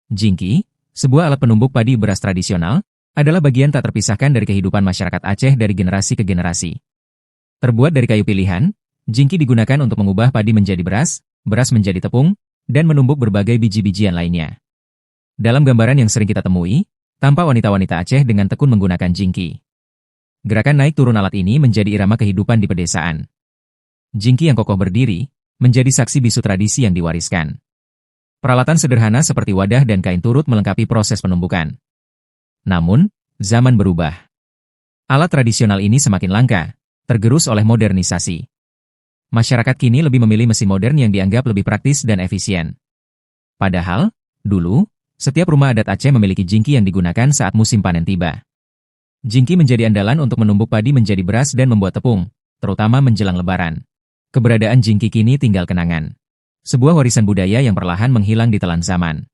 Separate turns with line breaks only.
Jingki, sebuah alat penumbuk padi beras tradisional, adalah bagian tak terpisahkan dari kehidupan masyarakat Aceh dari generasi ke generasi. Terbuat dari kayu pilihan, jingki digunakan untuk mengubah padi menjadi beras, beras menjadi tepung, dan menumbuk berbagai biji-bijian lainnya. Dalam gambaran yang sering kita temui, tampak wanita-wanita Aceh dengan tekun menggunakan jingki. Gerakan naik turun alat ini menjadi irama kehidupan di pedesaan. Jingki yang kokoh berdiri, menjadi saksi bisu tradisi yang diwariskan. Peralatan sederhana seperti wadah dan kain turut melengkapi proses penumbukan. Namun, zaman berubah. Alat tradisional ini semakin langka, tergerus oleh modernisasi. Masyarakat kini lebih memilih mesin modern yang dianggap lebih praktis dan efisien. Padahal, dulu, setiap rumah adat Aceh memiliki jingki yang digunakan saat musim panen tiba. Jingki menjadi andalan untuk menumbuk padi menjadi beras dan membuat tepung, terutama menjelang Lebaran. Keberadaan jingki kini tinggal kenangan. Sebuah warisan budaya yang perlahan menghilang di telan zaman.